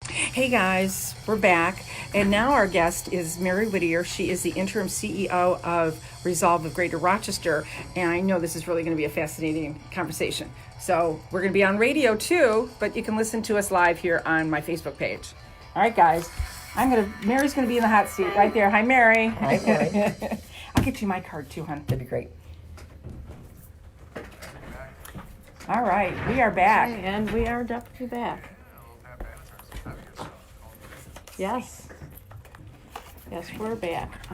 Hey guys, we're back. And now our guest is Mary Whittier. She is the interim CEO of Resolve of Greater Rochester. And I know this is really going to be a fascinating conversation. So we're going to be on radio too, but you can listen to us live here on my Facebook page. All right, guys. Mary's going to be in the hot seat right there. Hi, Mary. Hi, Mary. I'll get you my card too, hon. That'd be great. All right, we are back. Okay, and we are definitely back. Yes. Yes, we're back.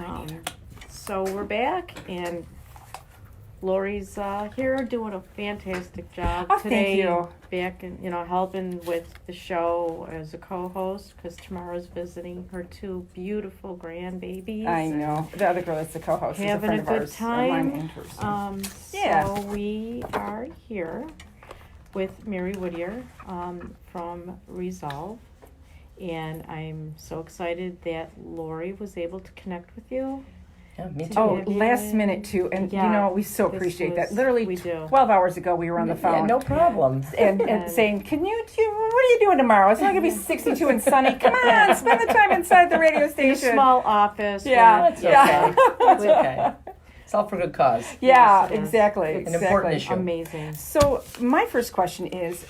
So we're back, and Lori's here doing a fantastic job today. Thank you. Back and helping with the show as a co-host because Tamara's visiting her two beautiful grandbabies. I know. The other girl that's the co-host is a Having friend a of good ours. time. Yeah. So we are here with Mary Whittier from Resolve. And I'm so excited that Lori was able to connect with you. Yeah, me too. Oh, last minute too. And we so appreciate that. Literally we do. 12 hours ago we were on the phone. Yeah, no problem. And saying, what are you doing tomorrow? It's not going to be 62 and sunny. Come on, spend the time inside the radio In a station. small office. Yeah. That's okay. That's okay. It's all for good cause. Yeah, Yes, it is. exactly. An important issue. Amazing. So my first question is,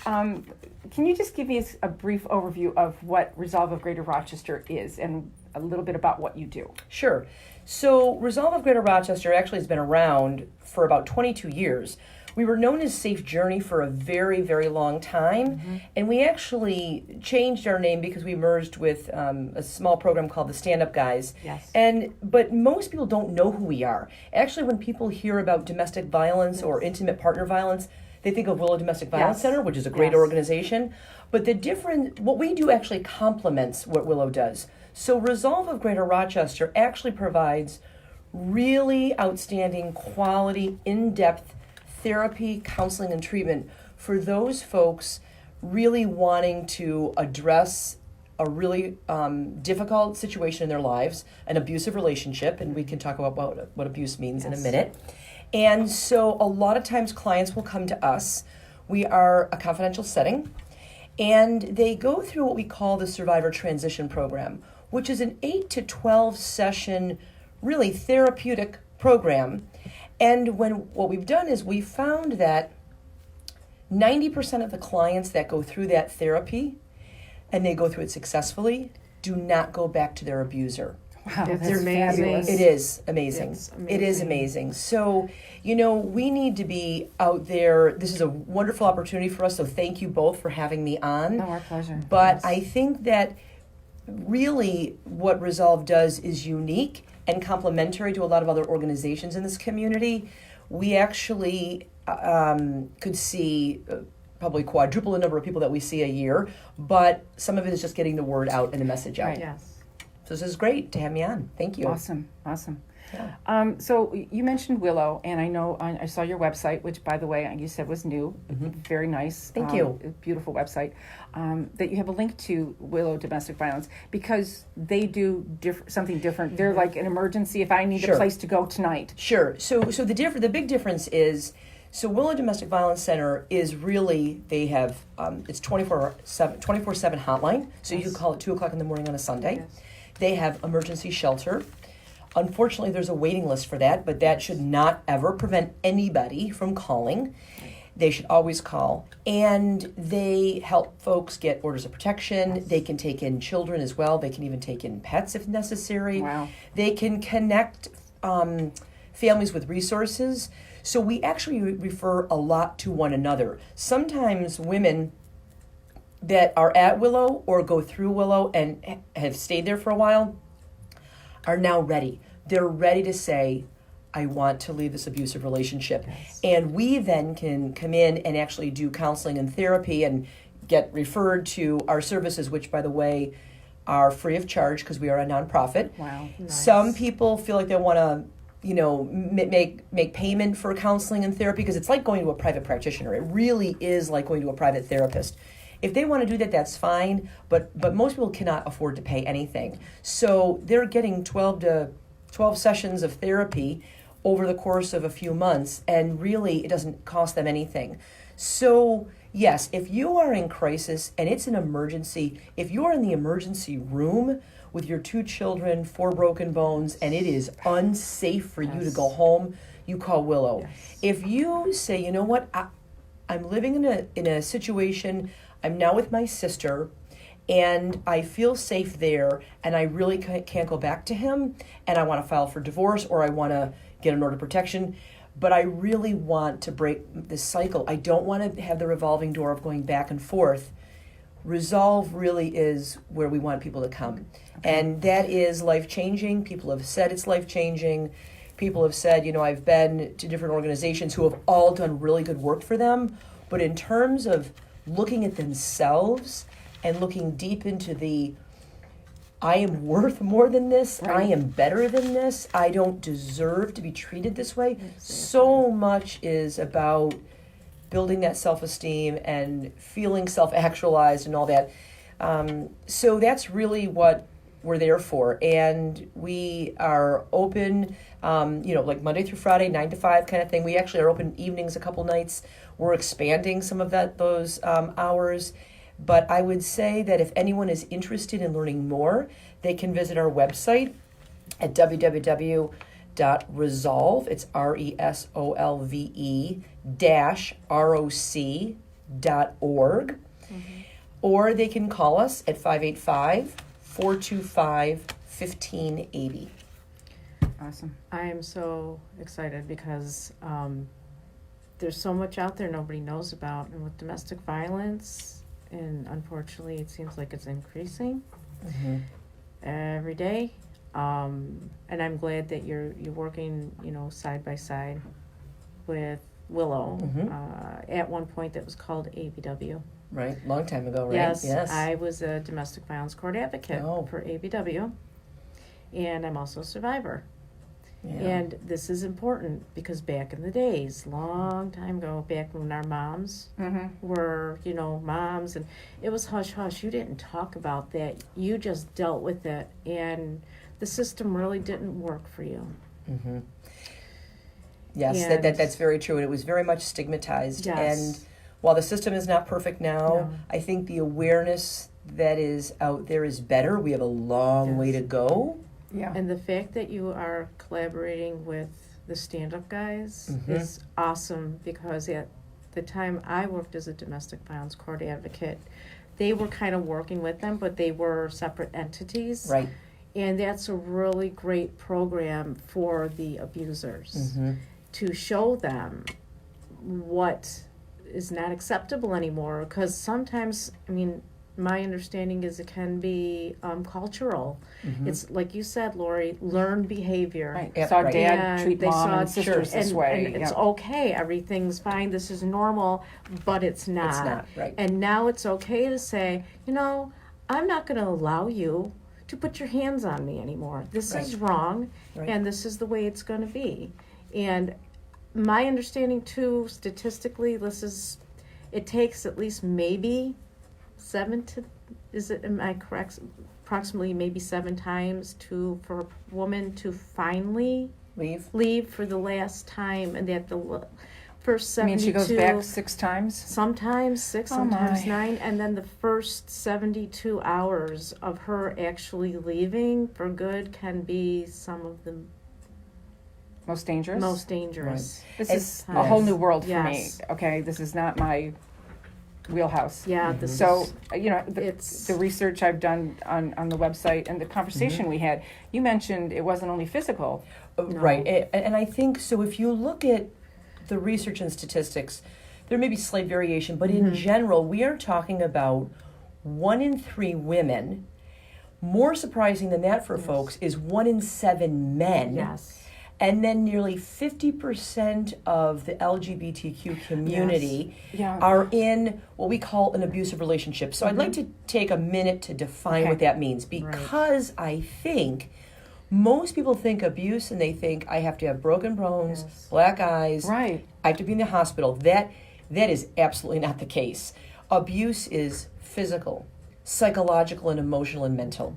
can you just give me a brief overview of what Resolve of Greater Rochester is and a little bit about what you do? Sure. So Resolve of Greater Rochester actually has been around for about 22 years. We were known as Safe Journey for a very, very long time, and we actually changed our name because we merged with a small program called the Stand Up Guys. Yes. But most people don't know who we are. Actually, when people hear about domestic violence or intimate partner violence, they think of Willow Domestic Violence Center, which is a great organization. But what we do actually complements what Willow does. So Resolve of Greater Rochester actually provides really outstanding quality, in-depth therapy, counseling, and treatment for those folks really wanting to address a really difficult situation in their lives, an abusive relationship, and we can talk about what abuse means in a minute. And so a lot of times clients will come to us. We are a confidential setting, and they go through what we call the Survivor Transition Program, which is an 8 to 12 session, really therapeutic program. And what we've done is we found that 90% of the clients that go through that therapy, and they go through it successfully, do not go back to their abuser. Wow, It's that's amazing. fabulous. It is amazing. It's amazing. It is amazing. So, we need to be out there. This is a wonderful opportunity for us, so thank you both for having me on. No, our pleasure. But Yes. I think that really what Resolve does is unique and complementary to a lot of other organizations in this community. We actually could see probably quadruple the number of people that we see a year, but some of it is just getting the word out and the message out. Right. Yes. So this is great to have me on. Thank you. Awesome. Yeah. So you mentioned Willow, and I know I saw your website, which, by the way, you said was new. Very nice. Thank you. Beautiful website. That you have a link to Willow Domestic Violence because they do something different. They're like an emergency if I need Sure. a place to go tonight. Sure. So the big difference is, so Willow Domestic Violence Center is really, they have, it's 24/7 hotline. So you can call at 2:00 in the morning on a Sunday. Yes. They have emergency shelter. Unfortunately, there's a waiting list for that, but that should not ever prevent anybody from calling. They should always call. And they help folks get orders of protection. Yes. They can take in children as well. They can even take in pets if necessary. Wow. They can connect families with resources. So we actually refer a lot to one another. Sometimes women that are at Willow or go through Willow and have stayed there for a while are now ready. They're ready to say, I want to leave this abusive relationship. Yes. And we then can come in and actually do counseling and therapy and get referred to our services, which, by the way, are free of charge because we are a nonprofit. Wow. Nice. Some people feel like they want to, make payment for counseling and therapy because it's like going to a private practitioner. It really is like going to a private therapist. If they want to do that, that's fine, but most people cannot afford to pay anything. So they're getting 12 sessions of therapy over the course of a few months, and really it doesn't cost them anything. So, Yes, if you are in crisis and it's an emergency, if you are in the emergency room with your 2 children, 4 broken bones, and it is unsafe for you to go home, you call Willow. Yes. If you say, you know what, I'm living in a situation, I'm now with my sister, and I feel safe there, and I really can't go back to him, and I want to file for divorce, or I want to get an order of protection, but I really want to break this cycle. I don't want to have the revolving door of going back and forth. Resolve really is where we want people to come. Okay. And that is life-changing. People have said it's life-changing. People have said, I've been to different organizations who have all done really good work for them. But in terms of looking at themselves and looking deep into I am worth more than this, right. I am better than this, I don't deserve to be treated this way. Exactly. So much is about building that self-esteem and feeling self-actualized and all that. So that's really what we're there for. And we are open, like Monday through Friday, 9 to 5 kind of thing. We actually are open evenings a couple nights. We're expanding some of those hours. But I would say that if anyone is interested in learning more, they can visit our website at www.resolve, it's RESOLVE -ROC.org. Or they can call us at 585-425-1580. Awesome. I am so excited because there's so much out there nobody knows about, and with domestic violence, and unfortunately it seems like it's increasing every day. And I'm glad that you're working, side by side with Willow. At one point that was called ABW. Right, long time ago, right? Yes. I was a domestic violence court advocate for ABW, and I'm also a survivor. Yeah. And this is important because back in the days, long time ago, back when our moms were, moms, and it was hush-hush. You didn't talk about that. You just dealt with it, and the system really didn't work for you. Yes, that's very true, and it was very much stigmatized. Yes. And while the system is not perfect now, I think the awareness that is out there is better. We have a long way to go. Yeah. And the fact that you are collaborating with the stand-up guys is awesome, because at the time I worked as a domestic violence court advocate, they were kind of working with them, but they were separate entities. Right. And that's a really great program for the abusers to show them what is not acceptable anymore, because sometimes, my understanding is it can be cultural. It's like you said, Lori, learned behavior. Right. Saw dad treat mom and sisters this way. And it's okay. Everything's fine. This is normal, but it's not. It's not, right. And now it's okay to say, I'm not going to allow you to put your hands on me anymore. This is wrong, and this is the way it's going to be. And my understanding, too, statistically, it takes at least maybe am I correct? Approximately maybe 7 times for a woman to finally leave for the last time, and that the first 72. She goes back 6 times? Sometimes 6, sometimes 9, and then the first 72 hours of her actually leaving for good can be some of the most dangerous. Right. This is a whole new world for me. Okay, this is not my wheelhouse. Yeah. So the research I've done on the website and the conversation we had, you mentioned it wasn't only physical. Right. And I think so. If you look at the research and statistics, there may be slight variation, but in general, we are talking about 1 in 3 women. More surprising than that for folks is 1 in 7 men. Yes. And then nearly 50% of the LGBTQ community are in what we call an abusive relationship. So I'd like to take a minute to define what that means, because I think most people think abuse and they think I have to have broken bones, black eyes, I have to be in the hospital. That is absolutely not the case. Abuse is physical, psychological, and emotional and mental.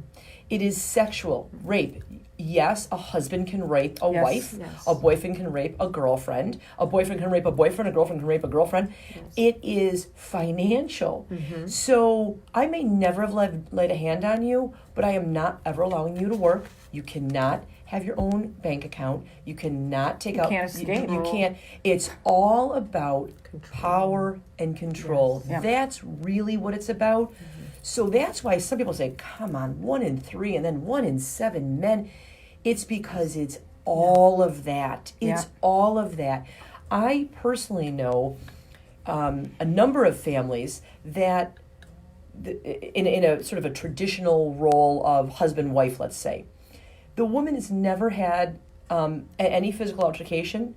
It is sexual rape. Yes, a husband can rape a wife. Yes. A boyfriend can rape a girlfriend. A boyfriend can rape a boyfriend. A girlfriend can rape a girlfriend. Yes. It is financial. So I may never have laid a hand on you, but I am not ever allowing you to work. You cannot have your own bank account. You cannot take out. can't escape. You can't. It's all about power and control. Yes. That's really what it's about. So that's why some people say, come on, 1 in 3 and then 1 in 7 men. It's because it's all of that. It's all of that. I personally know a number of families that, in a sort of a traditional role of husband-wife, let's say, the woman has never had any physical altercation,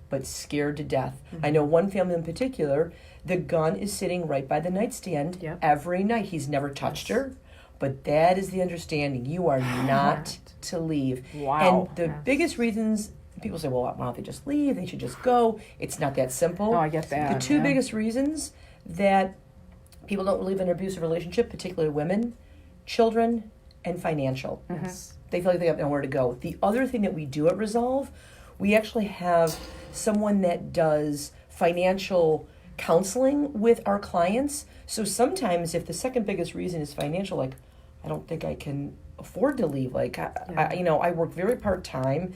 but scared to death. I know one family in particular, the gun is sitting right by the nightstand every night. He's never touched her, but that is the understanding. You are not to leave. Wow. And the biggest reasons, people say, well, why don't they just leave? They should just go. It's not that simple. Oh, I get that. The two biggest reasons that people don't leave an abusive relationship, particularly women, children, and financial. Yes. They feel like they have nowhere to go. The other thing that we do at Resolve, we actually have someone that does financial counseling with our clients. So sometimes if the second biggest reason is financial, like, I don't think I can afford to leave. Like, I work very part-time.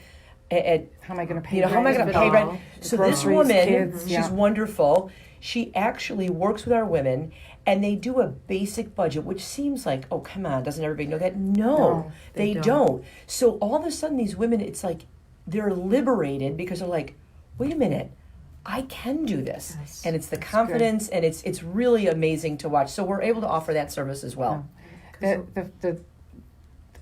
How am I going to pay how am I going to pay rent? So this Groceries, woman, kids, she's wonderful. She actually works with our women, and they do a basic budget, which seems like, oh, come on, doesn't everybody know that? No, they don't. So all of a sudden, these women, it's like they're liberated because they're like, wait a minute, I can do this. Yes. And it's the confidence, and it's really amazing to watch. So we're able to offer that service as well. The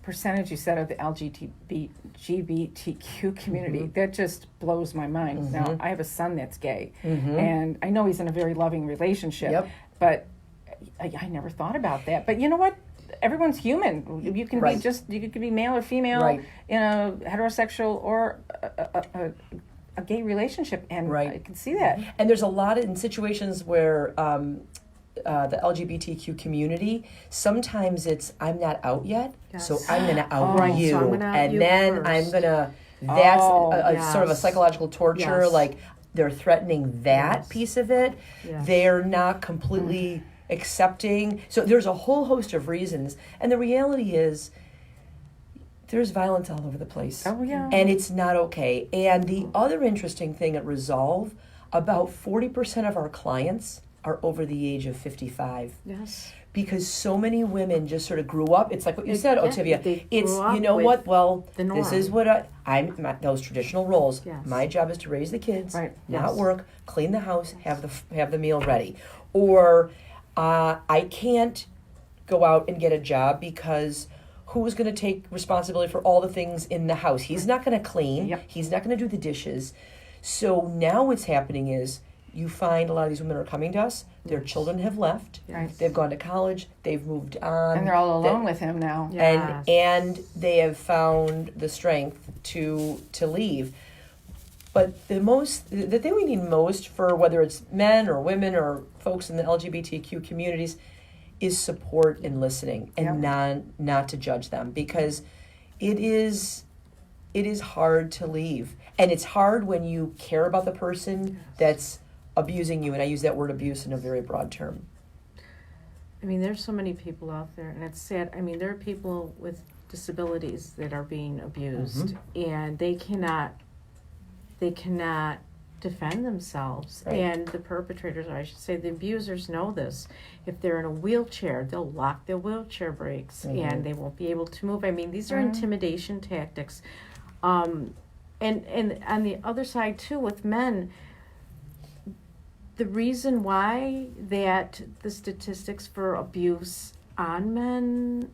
percentage you said of the LGBTQ community, that just blows my mind. Now, I have a son that's gay, and I know he's in a very loving relationship, but I never thought about that. But you know what? Everyone's human. You can be you could be male or female in a heterosexual or a gay relationship, and I can see that. And there's a lot in situations where the LGBTQ community, sometimes it's, I'm not out yet, so I'm going to out you. So I'm gonna out and you then first. I'm going to, that's sort of a psychological torture, like they're threatening that piece of it. They're not completely accepting. So there's a whole host of reasons. And the reality is, there's violence all over the place. Oh, yeah. And it's not okay. And the other interesting thing at Resolve, about 40% of our clients are over the age of 55. Yes. Because so many women just sort of grew up. It's like what you said, Otavia. It's, up you know with what? Well, the norm. this is what those traditional roles. Yes. My job is to raise the kids, Right. not work, clean the house, have the meal ready. Or I can't go out and get a job because who's going to take responsibility for all the things in the house? He's not going to clean. Yep. He's not going to do the dishes. So now what's happening is you find a lot of these women are coming to us. Their children have left. Right. They've gone to college. They've moved on. And they're all alone with him now. Yes. And they have found the strength to leave. But the thing we need most for whether it's men or women or folks in the LGBTQ communities is support and listening and not to judge them, because it is hard to leave. And it's hard when you care about the person that's abusing you, and I use that word abuse in a very broad term. I mean, there's so many people out there, and it's sad. I mean, there are people with disabilities that are being abused, and they cannot defend themselves. Right. And the perpetrators, or I should say the abusers, know this. If they're in a wheelchair, they'll lock their wheelchair brakes, and they won't be able to move. I mean, these are intimidation tactics. And on the other side, too, with men, the reason why that the statistics for abuse on men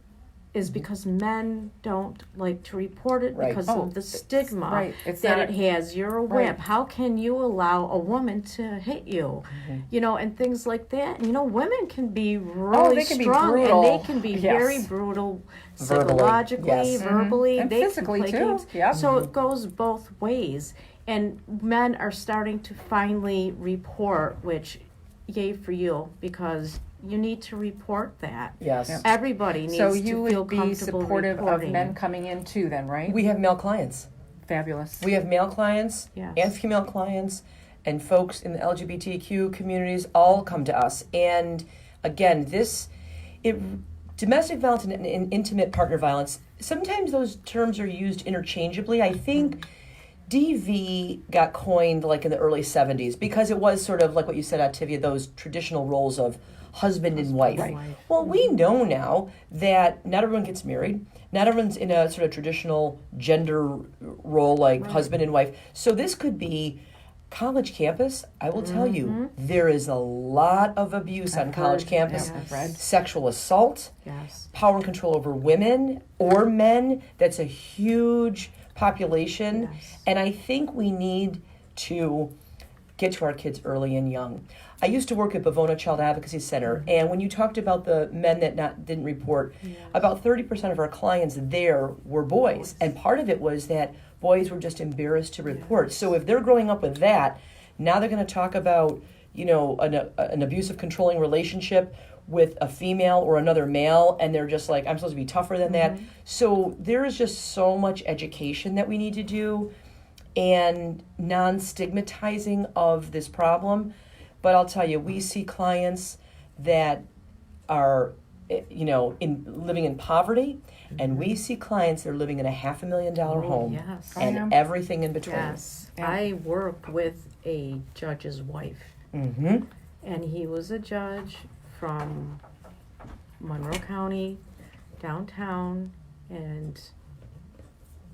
is because men don't like to report it because of the stigma that it has. You're a wimp. How can you allow a woman to hit you? You know, and things like that. And, you know, women can be really strong, and they can be very brutal psychologically, verbally. And they physically, can play too. games. Yep. So it goes both ways. And men are starting to finally report, which, yay for you, because you need to report that. Yes. Yep. Everybody needs So to you feel would be comfortable supportive reporting. of men coming in too then, right? We have male clients. Fabulous. We have male clients Yes. and female clients, and folks in the LGBTQ communities all come to us. And again, domestic violence and intimate partner violence, sometimes those terms are used interchangeably. I think DV got coined like in the early 70s because it was sort of like what you said, Activia, those traditional roles of husband and wife. Right. Well, we know now that not everyone gets married. Not everyone's in a sort of traditional gender role like husband and wife. So this could be college campus. I will tell you, there is a lot of abuse on college campus. Yeah, I've read. Sexual assault, Yes. power and control over women or men. That's a huge population. Yes. And I think we need to get to our kids early and young. I used to work at Bavona Child Advocacy Center, and when you talked about the men that didn't report, about 30% of our clients there were boys. And part of it was that boys were just embarrassed to report. So if they're growing up with that, now they're going to talk about, an abusive, controlling relationship with a female or another male, and they're just like, I'm supposed to be tougher than that. So there is just so much education that we need to do and non-stigmatizing of this problem. But I'll tell you, we see clients that are, living in poverty, and we see clients that are living in a $500,000 home, Yes. and everything in between. Yes. Yeah. I work with a judge's wife, Mm-hmm. and he was a judge from Monroe County, downtown, and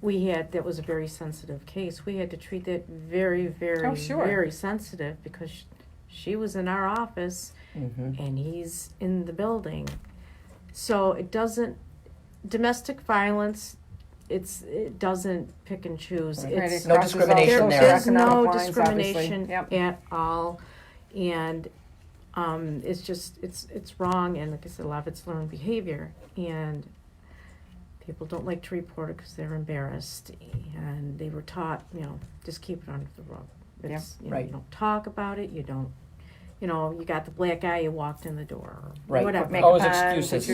that was a very sensitive case. We had to treat that very, very, very sensitive because she was in our office and he's in the building. So domestic violence, it doesn't pick and choose. Right. It's, No discrimination there. There's no Economic lines, discrimination obviously. at all. And it's wrong, and like I said, a lot of it's learned behavior, and people don't like to report it because they're embarrassed, and they were taught, just keep it under the rug. It's, right. You don't talk about it. You don't, you got the black eye. You walked in the door. Or Right. Whatever. Makeup Always on, excuses.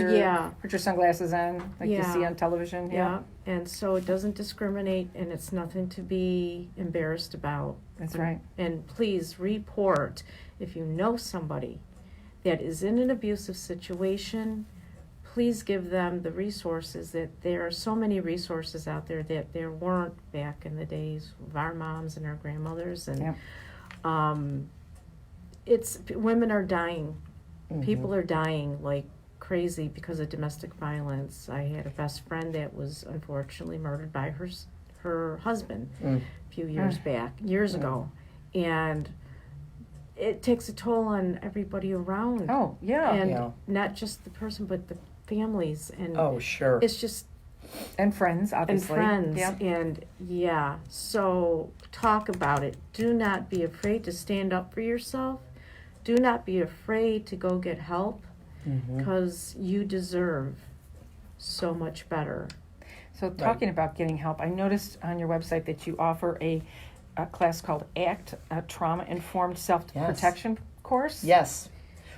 Put your sunglasses on, like you Yeah. see on television. Yeah. And so it doesn't discriminate, and it's nothing to be embarrassed about. That's right. And please report if you know somebody that is in an abusive situation. Please give them the resources. That there are so many resources out there that there weren't back in the days of our moms and our grandmothers. And women are dying. People are dying like crazy because of domestic violence. I had a best friend that was unfortunately murdered by her husband a few years ago, and it takes a toll on everybody around. Oh, yeah. And not just the person, but the families, and Oh, sure. it's just And friends, obviously. and friends, Yeah. and so talk about it. Do not be afraid to stand up for yourself. Do not be afraid to go get help, because you deserve so much better. So talking about getting help, I noticed on your website that you offer a class called ACT, a Trauma-Informed Self-Protection course. Yes,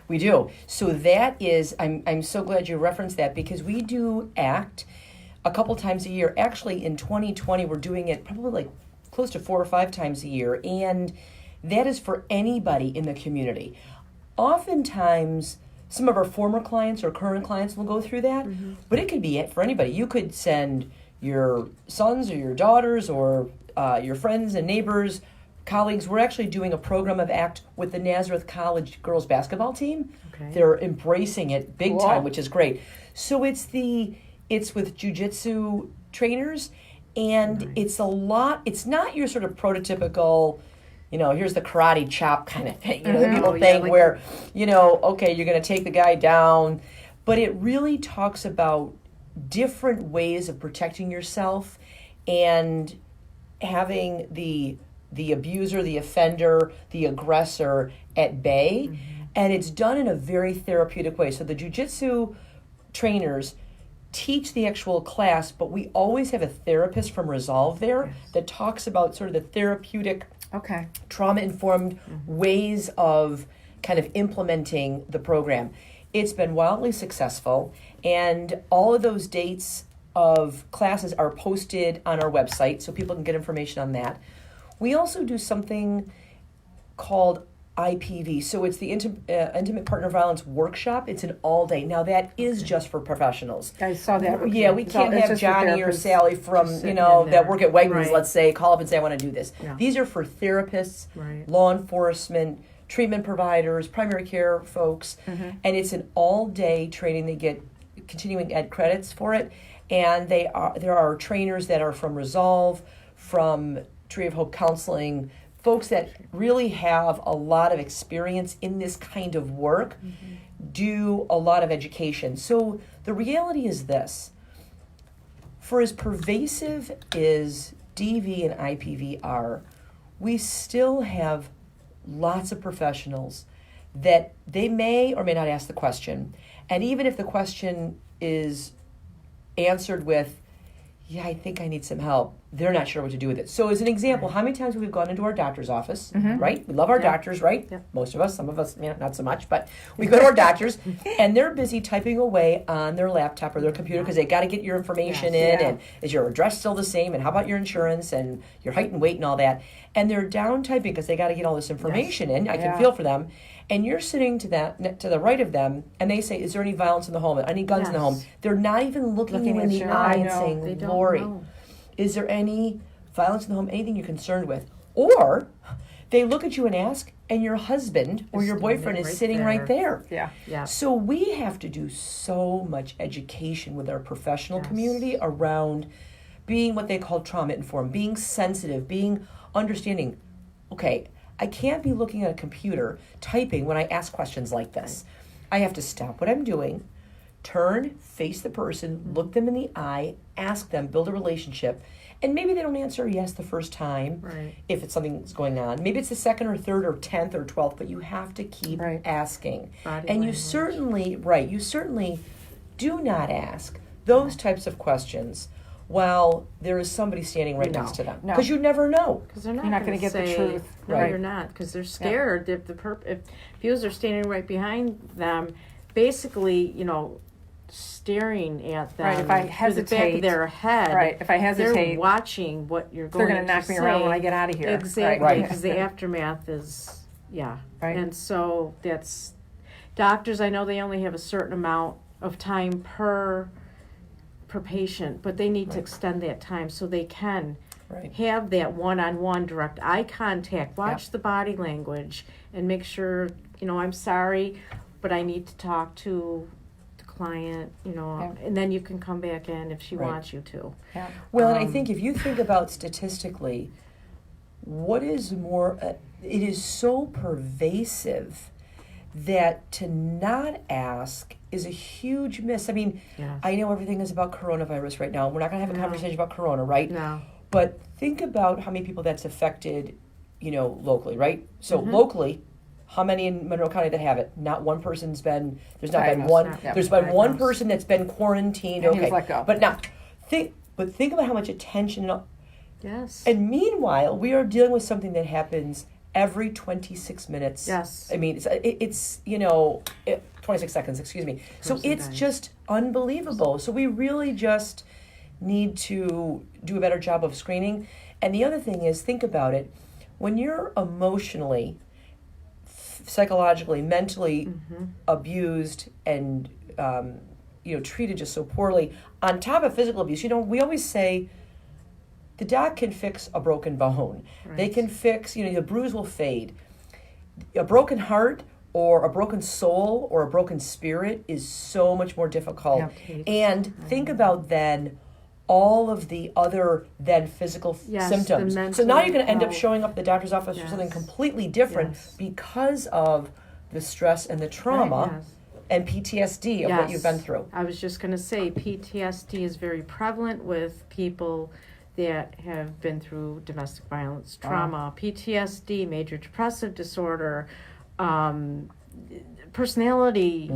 we do. So that is, I'm so glad you referenced that, because we do ACT a couple times a year. Actually, in 2020, we're doing it probably like close to 4 or 5 times a year. And that is for anybody in the community. Oftentimes, some of our former clients or current clients will go through that, but it could be it for anybody. You could send your sons or your daughters or your friends and neighbors, colleagues. We're actually doing a program of ACT with the Nazareth College girls basketball team. Okay. They're embracing it big time, which is great. So it's with jiu-jitsu trainers, and it's not your sort of prototypical, here's the karate chop kind of thing. That people think where, okay, you're going to take the guy down. But it really talks about different ways of protecting yourself and having the abuser, the offender, the aggressor at bay. And it's done in a very therapeutic way. So the jiu-jitsu trainers teach the actual class, but we always have a therapist from Resolve there that talks about sort of the therapeutic, trauma-informed ways of kind of implementing the program. It's been wildly successful, and all of those dates of classes are posted on our website so people can get information on that. We also do something called IPV. So it's the Intimate Partner Violence Workshop. It's an all-day. Now, that is just for professionals. I saw that. Yeah, we can't have Johnny or Sally from, that work at Wegmans, let's say, call up and say, I want to do this. Yeah. These are for therapists, law enforcement, treatment providers, primary care folks, and it's an all-day training. They get continuing ed credits for it, and there are trainers that are from Resolve, from Tree of Hope Counseling, folks that really have a lot of experience in this kind of work, do a lot of education. So the reality is this: for as pervasive as DV and IPV are, we still have lots of professionals that they may or may not ask the question. And even if the question is answered with, yeah, I think I need some help, they're not sure what to do with it. So as an example, how many times have we gone into our doctor's office, right? We love our doctors, right? Yeah. Most of us, some of us, not so much, but we go to our doctors and they're busy typing away on their laptop or their computer because they got to get your information in, and is your address still the same, and how about your insurance and your height and weight and all that. And they're down typing because they got to get all this information in. I can feel for them. And you're sitting to the right of them, and they say, is there any violence in the home? Any guns in the home? They're not even looking you in the eye and saying, Lori, is there any violence in the home, anything you're concerned with? Or they look at you and ask, and your husband or your boyfriend is sitting right there. Yeah. So we have to do so much education with our professional community around being what they call trauma-informed, being sensitive, being understanding. Okay, I can't be looking at a computer typing when I ask questions like this. I have to stop what I'm doing, turn, face the person, look them in the eye, ask them, build a relationship. And maybe they don't answer yes the first time if it's something that's going on. Maybe it's the second or third or 10th or 12th, but you have to keep asking. You certainly do not ask those types of questions while there is somebody standing right next to them. Because you never know. Because you're not going to get the truth. No, you're not. Because they're scared. If abusers are standing right behind them, basically, staring at them. Right, if I hesitate. Through the back of their head. Right, if I hesitate. They're watching what you're going to say. They're going to knock me around when I get out of here. Exactly, because the aftermath is, Right. And so that's, doctors, I know they only have a certain amount of time per patient, but they need to extend that time so they can have that one-on-one direct eye contact, watch the body language, and make sure, I'm sorry, but I need to talk to the client, and then you can come back in if she wants you to. Yeah. Well, and I think if you think about statistically, what is more, it is so pervasive that to not ask is a huge miss. I mean, I know everything is about coronavirus right now. We're not going to have a conversation about corona, right? No. But think about how many people that's affected, locally, right? So locally, how many in Monroe County that have it? Not one person's been, there's not been one, there's been one person that's been quarantined. And he was let go. But now, think about how much attention. Yes. And meanwhile, we are dealing with something that happens every 26 minutes. Yes. I mean, it's 26 seconds, excuse me. So it's just unbelievable. So we really just need to do a better job of screening. And the other thing is, think about it. When you're emotionally, psychologically, mentally abused and, treated just so poorly, on top of physical abuse, we always say, the doc can fix a broken bone. Right. They can fix, the bruise will fade. A broken heart or a broken soul or a broken spirit is so much more difficult. And think about then all of the other then physical symptoms. So now you're going to end up showing up at the doctor's office for something completely different because of the stress and the trauma and PTSD of what you've been through. I was just going to say PTSD is very prevalent with people that have been through domestic violence trauma, PTSD, major depressive disorder, personality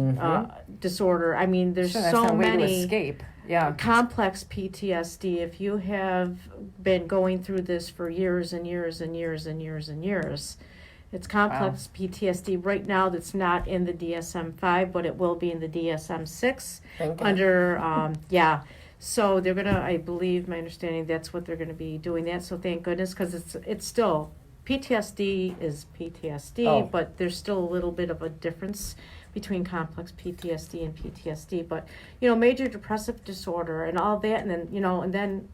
disorder. I mean, there's so many way to escape. Yeah. Complex PTSD. If you have been going through this for years and years and years and years and years, It's complex PTSD. Right now, that's not in the DSM-5, but it will be in the DSM-6 under, So they're going to, I believe, my understanding, that's what they're going to be doing that. So thank goodness, because it's still, PTSD is PTSD, but there's still a little bit of a difference between complex PTSD and PTSD. But, major depressive disorder and all that, and then, and then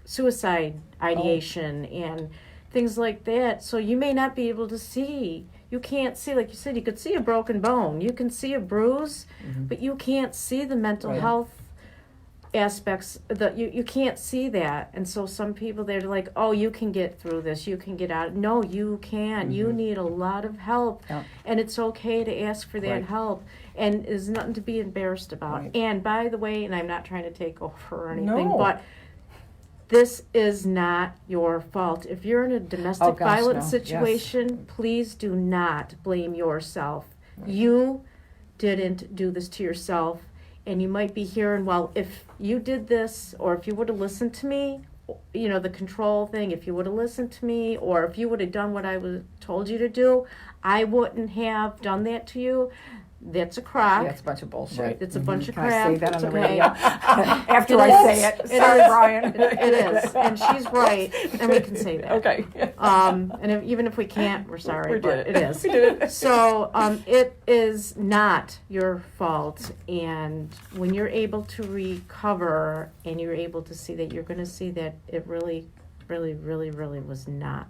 suicide ideation and things like that. So you may not be able to see. You can't see, like you said, you could see a broken bone. You can see a bruise, but you can't see the mental health aspects. You can't see that. And so some people, they're like, oh, you can get through this. You can get out. No, you can't. You need a lot of help. Yeah. And it's okay to ask for that help. And there's nothing to be embarrassed about. Right. And by the way, and I'm not trying to take over or anything, but this is not your fault. If you're in a domestic violence situation, please do not blame yourself. Right. You didn't do this to yourself. And you might be hearing, well, if you did this, or if you would have listened to me, the control thing, if you would have listened to me, or if you would have done what I told you to do, I wouldn't have done that to you. That's a crock. Yeah, it's a bunch of bullshit. Right. It's a bunch of crap. I say that on the okay. radio? After I say it. Sorry, Brian. It is. And she's right. And we can say that. Okay. And even if we can't, we're sorry. But it is. We did it. So it is not your fault. And when you're able to recover and you're able to see that, you're going to see that it really, really, really, really was not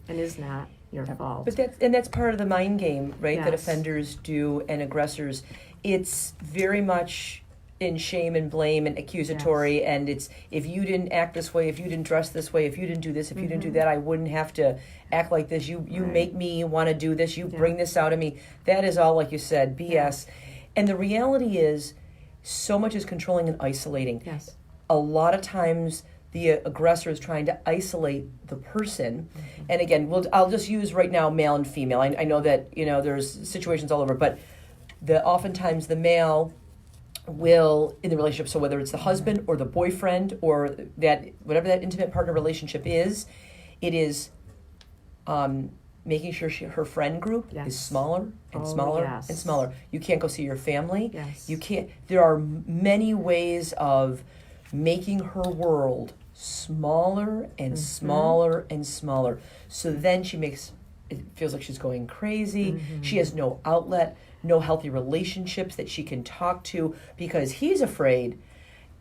and is not your fault. But that's part of the mind game, right? Yes. That offenders do and aggressors. It's very much in shame and blame and accusatory, and it's, if you didn't act this way, if you didn't dress this way, if you didn't do this, if you didn't do that, I wouldn't have to act like this. You make me want to do this. You bring this out of me. That is all, like you said, BS. And the reality is, so much is controlling and isolating. Yes. A lot of times, the aggressor is trying to isolate the person. And again, I'll just use right now male and female. I know that, there's situations all over, but oftentimes the male will, in the relationship, so whether it's the husband or the boyfriend or that, whatever that intimate partner relationship is, it is making sure her friend group is smaller and smaller and smaller. You can't go see your family. Yes. You can't. There are many ways of making her world smaller and smaller and smaller. So then it feels like she's going crazy. She has no outlet, no healthy relationships that she can talk to, because he's afraid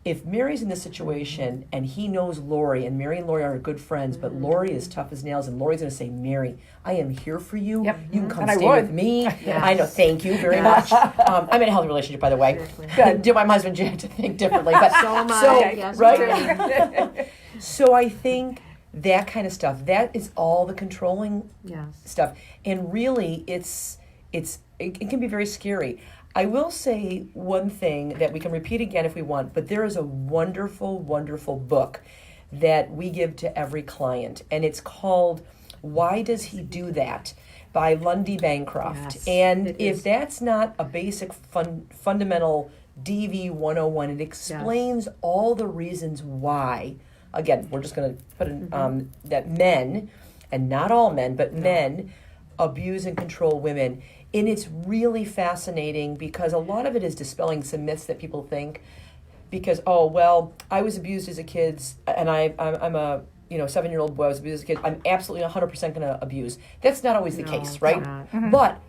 if Mary's in this situation and he knows Lori, and Mary and Lori are good friends, but Lori is tough as nails, and Lori's going to say, Mary, I am here for you. Yep. You can come And stay with me. Yes. I know, thank you very much. I'm in a healthy relationship, by the way. Good. Do my husband to think differently. But So am I. Yes, right? So I think that kind of stuff, that is all the controlling stuff. And really, it can be very scary. I will say one thing that we can repeat again if we want, but there is a wonderful, wonderful book that we give to every client, and it's called Why Does He Do That? By Lundy Bancroft. Yes, and if that's not a basic fundamental DV 101, it explains all the reasons why. Again, we're just going to put in that men, and not all men, but men abuse and control women. And it's really fascinating because a lot of it is dispelling some myths that people think. Because, I was abused as a kid, and I'm a 7-year-old boy. I was abused as a kid. I'm absolutely 100% going to abuse. That's not always the case, right?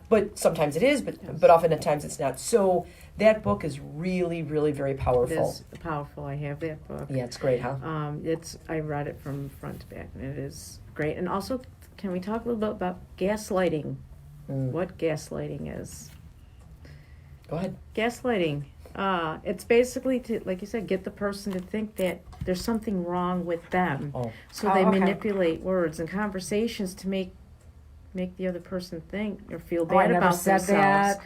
But sometimes it is, but oftentimes it's not. So that book is really, really very powerful. It is powerful. I have that book. Yeah, it's great, huh? I read it from front to back, and it is great. And also, can we talk a little bit about gaslighting? What gaslighting is? Go ahead. Gaslighting. It's basically to, like you said, get the person to think that there's something wrong with them. So they manipulate words and conversations to make the other person think or feel bad about themselves.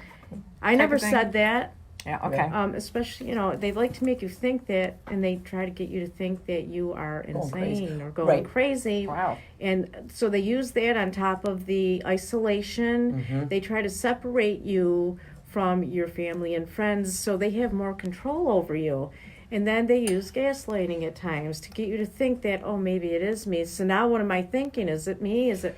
I never said that. Yeah, okay. Especially, they like to make you think that, and they try to get you to think that you are insane or going crazy. Wow. And so they use that on top of the isolation. They try to separate you from your family and friends, so they have more control over you. And then they use gaslighting at times to get you to think that, maybe it is me. So now what am I thinking? Is it me? Is it...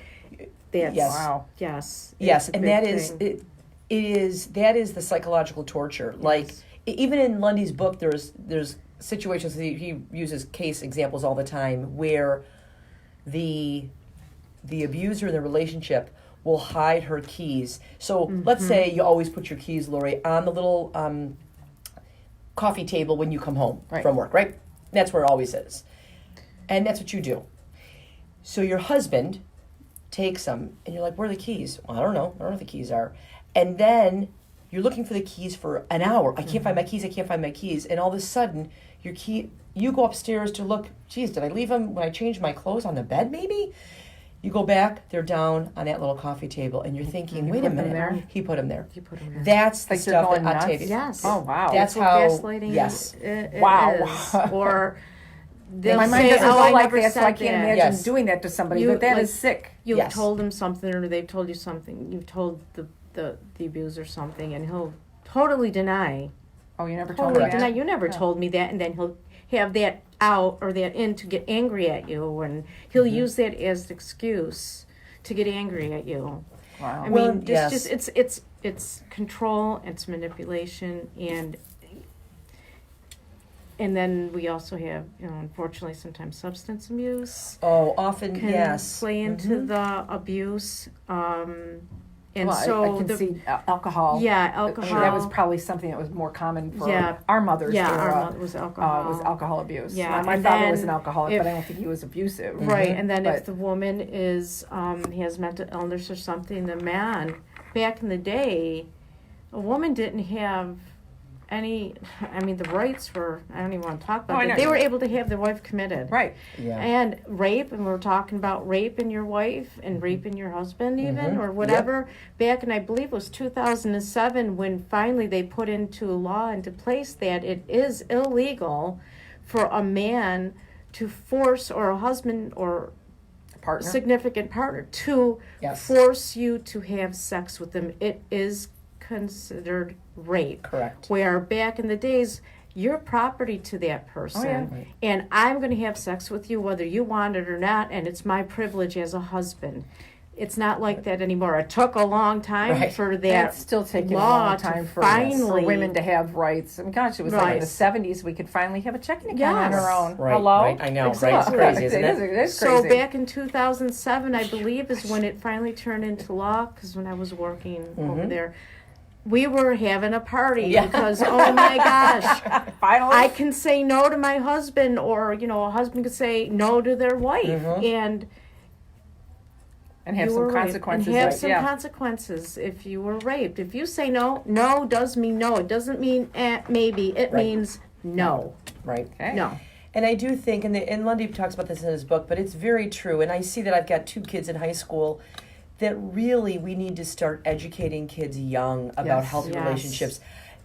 That's, Yes. Wow. Yes. Yes, it's a and big that is thing. that is the psychological torture. Like even in Lundy's book, there's situations that he uses case examples all the time where the abuser in the relationship will hide her keys. So let's say you always put your keys, Lori, on the little coffee table when you come home from work, right? That's where it always is. And that's what you do. So your husband takes them, and you're like, where are the keys? Well, I don't know what the keys are. And then you're looking for the keys for an hour. I can't find my keys. And all of a sudden, you go upstairs to look, geez, did I leave them when I changed my clothes on the bed maybe? You go back, they're down on that little coffee table, and you're thinking, wait a minute, he put them there. You put them there. That's the Like you're stuff going that nuts? Octavia. Yes. Oh, wow. That's what how, gaslighting yes. Wow. is. Or they'll My mind say, doesn't oh, go I like never that, so said I can't that. imagine Yes. doing that to somebody. You- But that like- is sick. You've Yes. told him something, or they've told you something. You've told the abuser something, and he'll totally deny. Oh, you never told me Totally that? deny. You never told me that, and then he'll have that out or that in to get angry at you, and he'll use that as an excuse to get angry at you. Wow. I Well, mean, yes. it's control, it's manipulation, and then we also have, unfortunately, sometimes substance abuse Oh, often, can yes. play into the abuse. And Well, so I can the see alcohol. yeah, I mean, alcohol. that was probably something that was more common for Yeah. our mothers. yeah, era, our mother was alcohol. was alcohol abuse. Yeah, My and father was then an alcoholic, if- but I don't think he was abusive. Right, and then if But- the woman is has mental illness or something, the man back in the day, a woman didn't have any. I mean, the rights were. I don't even want to talk Oh, I about know it. They you were mean. able to have their wife committed. Right. Yeah. And rape, and we're talking about raping your wife and raping your husband, even or whatever. Back in, I believe it was 2007, when finally they put into law into place that it is illegal for a man to force, or a husband or Partner. significant partner to Yes. force you to have sex with them. It is considered rape. Correct. Where back in the days, you're property to that person, Oh, yeah. and I'm going to have sex with you whether you want it or not, and it's my privilege as a husband. It's not like that anymore. It took a long time Right. for And that it's still taking a law long to time for finally women to have rights. I mean, gosh, it was like in the Right. 70s we could finally have a checking account on Yes. our own. Right, Hello? right. I know, right? It's Exactly. crazy, isn't it? It is So crazy. back in 2007, I believe, is when it finally turned into law, because when I was working over there, we were having a party Yeah. because, oh my gosh, Finally. I can say no to my husband, or, a husband could say no to their wife, and and have you some were raped. consequences. And have right? some Yeah. consequences if you were raped. If you say no, no does mean no. It doesn't mean maybe. It Right. means no. Right. Okay. No. And I do think, and Lundy talks about this in his book, but it's very true. And I see that I've got 2 kids in high school, that really we need to start educating kids young about Yes. healthy Yes. relationships.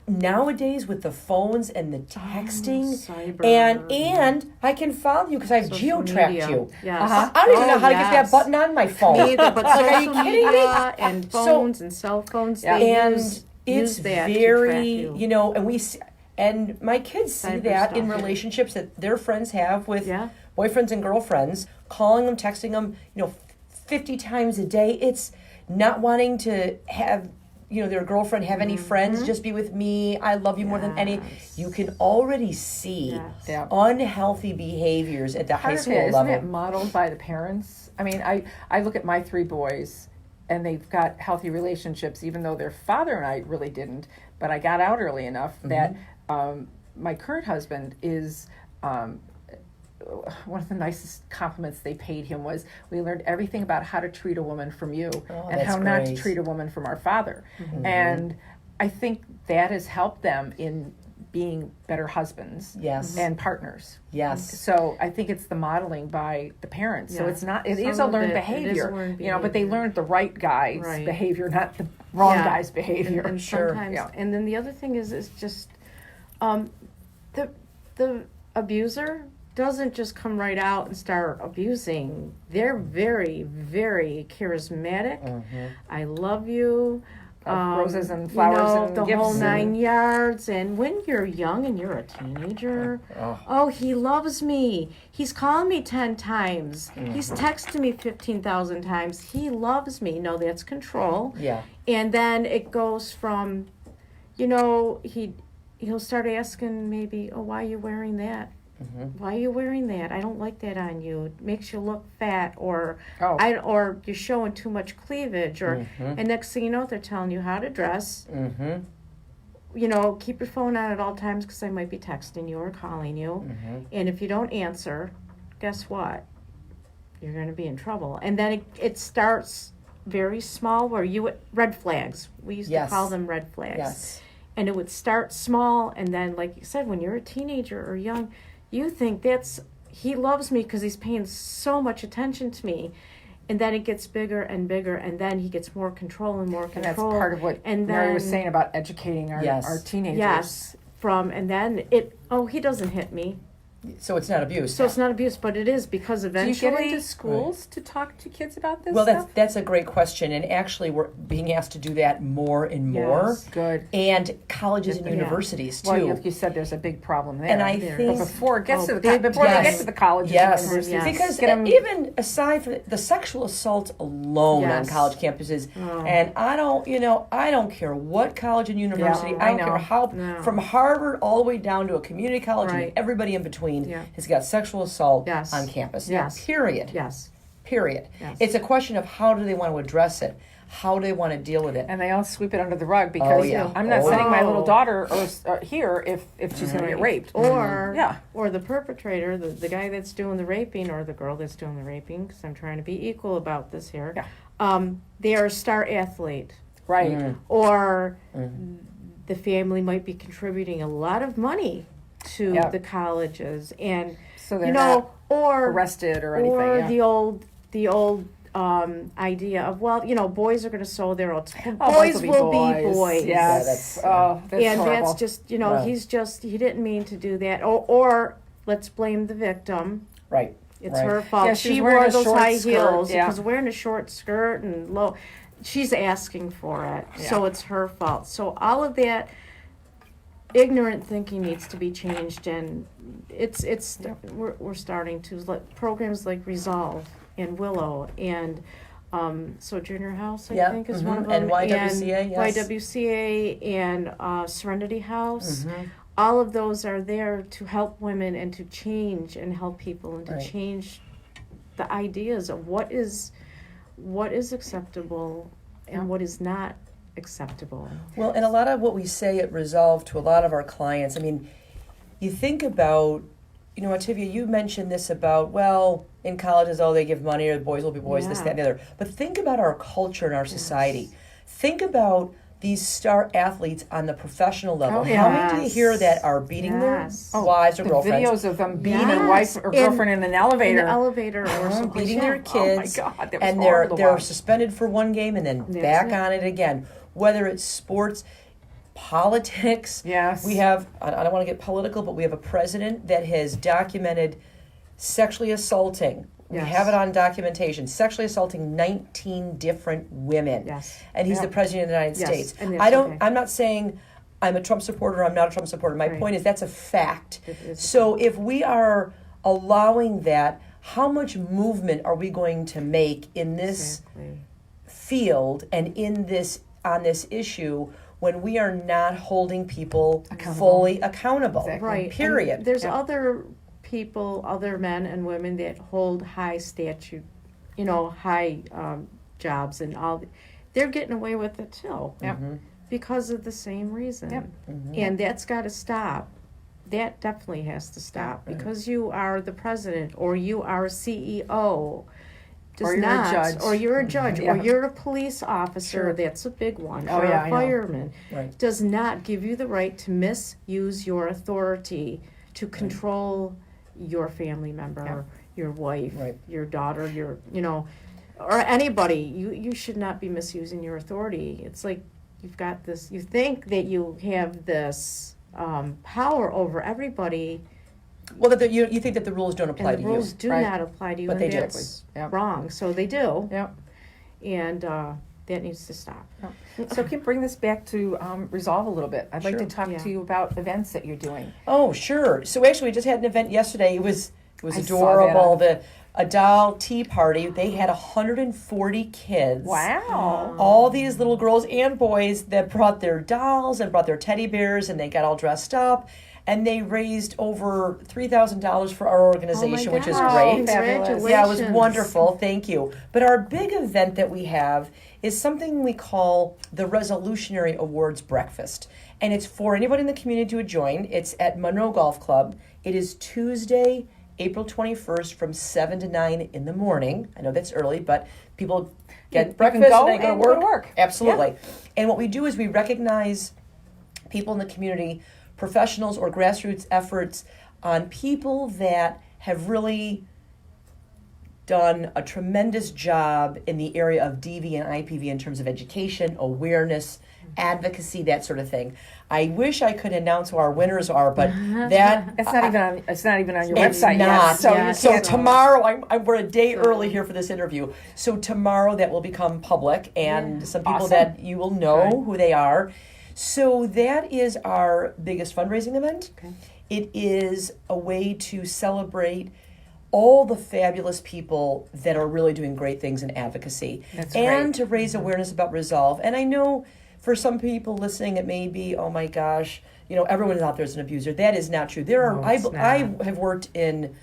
Nowadays, with the phones and the texting, cyber. and I can follow you because I've Social geotracked media. you. Yes. I don't even know how to get that yes. button on my phone. Me either, but Like, are you social kidding me? media and So- phones and cell phones, Yeah. they And use it's that to track very, you. and we see, and my kids see Cyber that in stuff. relationships that their friends have with Yeah. boyfriends and girlfriends, calling them, texting them, 50 times a day. It's not wanting to have, their girlfriend have any friends, just be with me. I love you more than any. Yes. You can already see Yes. Yeah. unhealthy behaviors at the high Part of school it, level. isn't it modeled by the parents? I mean, I look at my 3 boys, and they've got healthy relationships, even though their father and I really didn't. But I got out early enough that my current husband is. One of the nicest compliments they paid him was, we learned everything about how to treat a woman from you and that's how not to great. treat a woman from our father. And I think that has helped them in being better husbands Yes. and partners. Yes. So I think it's the modeling by the parents. So Yeah. it's not, it Some is a of learned it is behavior, learned but they behavior. learned the right guy's Right. behavior, not the wrong Yeah. guy's behavior. And Sure. sometimes, Yeah. and then the other thing is just the abuser doesn't just come right out and start abusing. They're very, very charismatic. I love you. roses and flowers and the gifts whole and- 9 yards. And when you're young and you're a teenager, oh, he loves me. He's calling me 10 times. He's texted me 15,000 times. He loves me. No, that's control. Yeah. And then it goes from, he'll start asking maybe, oh, why are you wearing that? Why are you wearing that? I don't like that on you. It makes you look fat, or or you're showing too much cleavage, or and next thing you know, they're telling you how to dress. Keep your phone on at all times because I might be texting you or calling you, and if you don't answer, guess what? You're going to be in trouble. And then it starts very small, where red flags. We used to call them red flags. Yes. And it would start small, and then, like you said, when you're a teenager or young, you think he loves me because he's paying so much attention to me. And then it gets bigger and bigger, and then he gets more control and more control. And that's part of what Mary was saying about educating our teenagers. Yes. He doesn't hit me. So it's not abuse. So it's not abuse, but it is, because eventually... Do you get into schools to talk to kids about this Well, stuff? that's a great question, and actually we're being asked to do that more and more. Yes. Good. And colleges and universities too. Well, like you said, there's a big problem there. And I But think before it gets to the big- they get yes. to the colleges Yes, and universities, because get 'em- even aside from the sexual assault alone on Yes. college campuses, and I don't care what college and university, Yeah, I don't I care know. how, No. from Harvard all the way down to a community college Right. and everybody in between Yeah. has got sexual assault Yes. on campus. Yes. Period. Yes. Period. Yes. It's a question of how do they want to address it, how do they want to deal with it. and they all sweep it under the rug because yeah. I'm not Oh, sending my yeah. little daughter here if she's going to get raped. Or Yeah. or the perpetrator, the guy that's doing the raping, or the girl that's doing the raping, because I'm trying to be equal about this here. Yeah. They are a star athlete, Right. or the family might be contributing a lot of money to Yeah. the colleges, and So they're not or arrested or anything. or yeah. the old idea of, boys are going to sew their own. Oh, Boys will be boys. Yes. Yeah, that's- that's And horrible. that's just, Right. he didn't mean to do that. Or let's blame the victim. Right. It's right. her fault. Yeah, she she was wearing wore a those short high skirt, heels. yeah. Because wearing a short skirt and low, she's asking for it. Yeah. So it's her fault. So all of that ignorant thinking needs to be changed, and we're starting to programs like Resolve and Willow and Sojourner House, I think, is one of them. And YWCA, yes. YWCA and Serenity House. All of those are there to help women and to change and help people and to Right. change the ideas of what is acceptable and what is not acceptable. Well, and a lot of what we say at Resolve to a lot of our clients, I mean, you think about, Ativia, you mentioned this about, in colleges, they give money, or the boys will be boys, this, Yeah. that, and the other. But think about our culture and our society. Think about these star athletes on the professional level. Oh, How many do you yes. hear that are beating Yes. their wives or the girlfriends? videos of them beating Yes. a wife or girlfriend in an elevator. In the elevator or something. Beating their kids, Oh my God, that was and horrible to they're watch. suspended for one game and then That's back it. on it again. Whether it's sports, politics. Yes. We have, I don't want to get political, but we have a president that has documented sexually assaulting. We Yes. have it on documentation, sexually assaulting 19 different women. Yes. And he's Yeah. the president of the United Yes, States. and that's okay. I'm not saying I'm a Trump supporter, I'm not a Trump supporter. My Right. point is that's a fact. It is a So if we are allowing that, how much movement are we going to make in this Exactly. field and on this issue when we are not holding people fully accountable? Exactly. Right. Period. And there's Yeah. other people, other men and women that hold high statute, high jobs and all. They're getting away with it too. Yep. Because of the same reason. Yep. And that's got to stop. That definitely has to stop. Because you are the president or you are a CEO. Does Or you're a not, judge. Or you're a judge. Yeah. Or you're a police officer. Sure. That's a big one. Oh, or yeah, a I know. fireman. Right. Does not give you the right to misuse your authority to control your family member, Yeah. your wife, Right. your daughter, or anybody. You should not be misusing your authority. It's like you've got this, you think that you have this power over everybody, Well, that you think that the rules don't apply and the to rules you. do Right. not apply to you, But and they do. that's Yep. wrong. So they do. Yep. And that needs to stop. So can you bring this back to Resolve a little bit? I'd like to Sure. talk Yeah. to you about events that you're doing. Oh, sure. So actually, we just had an event yesterday. It was I saw adorable. that. A doll tea party. They had 140 kids. Wow. All these little girls and boys that brought their dolls and brought their teddy bears, and they got all dressed up. And they raised over $3,000 for our organization, which is gosh, great. Congratulations. Yeah, it was wonderful. Thank you. But our big event that we have is something we call the Resolutionary Awards Breakfast. And it's for anybody in the community to join. It's at Monroe Golf Club. It is Tuesday, April 21st from 7 to 9 in the morning. I know that's early, but people get You breakfast can go and they and go go to to work. work. Absolutely. And what we do is we recognize people in the community, professionals or grassroots efforts on people that have really done a tremendous job in the area of DV and IPV in terms of education, awareness, advocacy, that sort of thing. I wish I could announce who our winners are, but that It's not even on your it's website not. yet. So Yeah. you So can't. tomorrow, we're a day early here for this interview. So tomorrow that will become public, and some people Awesome. that you will know Right. who they are. So that is our biggest fundraising event. Okay. It is a way to celebrate all the fabulous people that are really doing great things in advocacy, That's and great. to raise awareness about Resolve. And I know for some people listening, it may be, oh my gosh, everyone out there is an abuser. That is not true. There are. No, it's I not. have worked in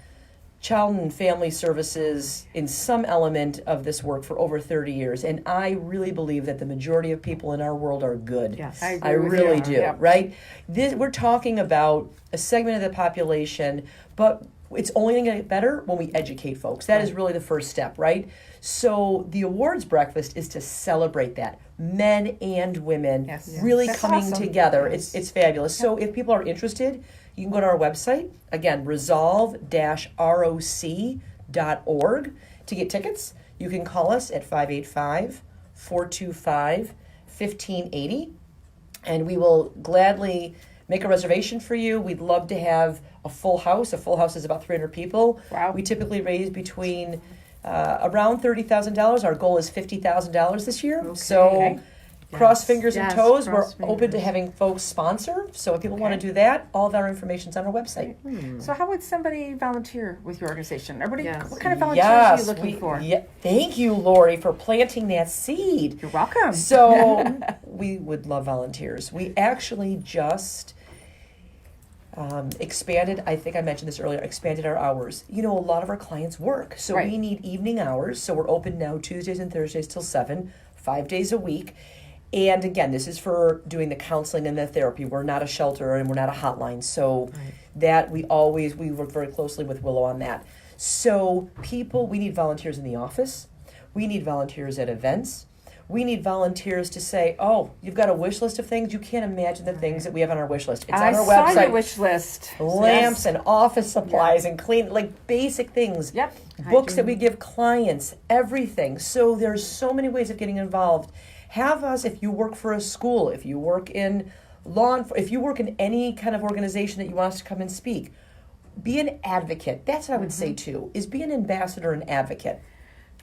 child and family services in some element of this work for over 30 years, and I really believe that the majority of people in our world are good. Yes. I agree I with really you. do, Yep. right? We're talking about a segment of the population, but it's only going to get better when we educate folks. That is really the first step, right? So the awards breakfast is to celebrate that. Men and women Yes. really That's coming awesome. together. It's fabulous. So if people are interested, you can go to our website, again, resolve-roc.org to get tickets. You can call us at 585-425-1580, and we will gladly make a reservation for you. We'd love to have a full house. A full house is about 300 people. Wow. We typically raise between around $30,000. Our goal is $50,000 this year. So Okay. cross Yes. fingers and Yes, toes. cross We're open to fingers. having folks sponsor. So if people want Okay. to do that, all of our information's on our website. So how would somebody volunteer with your organization? Everybody, Yes. what kind of volunteers are you looking we- for? Yeah, thank you, Lori, for planting that seed. You're welcome. So we would love volunteers. We actually just expanded, I think I mentioned this earlier, expanded our hours. A lot of our clients work, so Right. we need evening hours. So we're open now Tuesdays and Thursdays till 7, 5 days a week. And again, this is for doing the counseling and the therapy. We're not a shelter and we're not a hotline. So that we work very closely with Willow on that. So we need volunteers in the office. We need volunteers at events. We need volunteers to say, oh, you've got a wish list of things. You can't imagine the things that we have on our wish list. It's I on our saw website. your wish list. Lamps Yes. and office supplies and basic things. Yep. Books that we give clients, everything. So there's so many ways of getting involved. Have us, if you work for a school, if you work in if you work in any kind of organization that you want us to come and speak, be an advocate. That's what I would say too, is be an ambassador and advocate.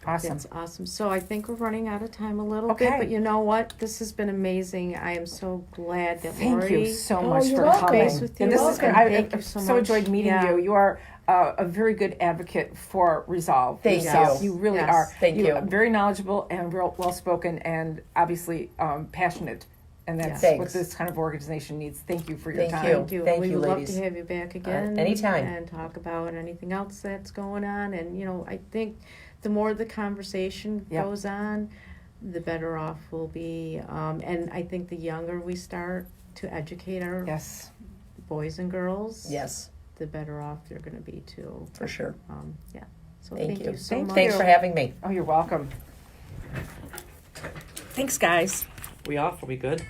Awesome. That's awesome. So I think we're running out of time a little Okay. bit, but you know what? This has been amazing. I am so glad that Thank Lori you so much you're for welcome. coming. Space with And you. this is good. Welcome. I Thank you so so much. enjoyed meeting Yeah. you. You are a very good advocate for Resolve. Thank yourself. you. You really Yes. are. Thank you. are very knowledgeable and real well spoken, and obviously passionate. And that's Thanks. what this kind of organization needs. Thank you for your Thank time. you. Thank you. Thank we you, would ladies. love to have you back again. anytime. And talk about anything else that's going on. And, I think the more the conversation Yep. goes on, the better off we'll be. And I think the younger we start to educate our Yes. boys and girls, Yes, the better off they're going to be too. for sure. Yeah. So Thank you. so Thank much. Thanks for having me. Oh, you're welcome. Thanks, guys. We off? Are we good?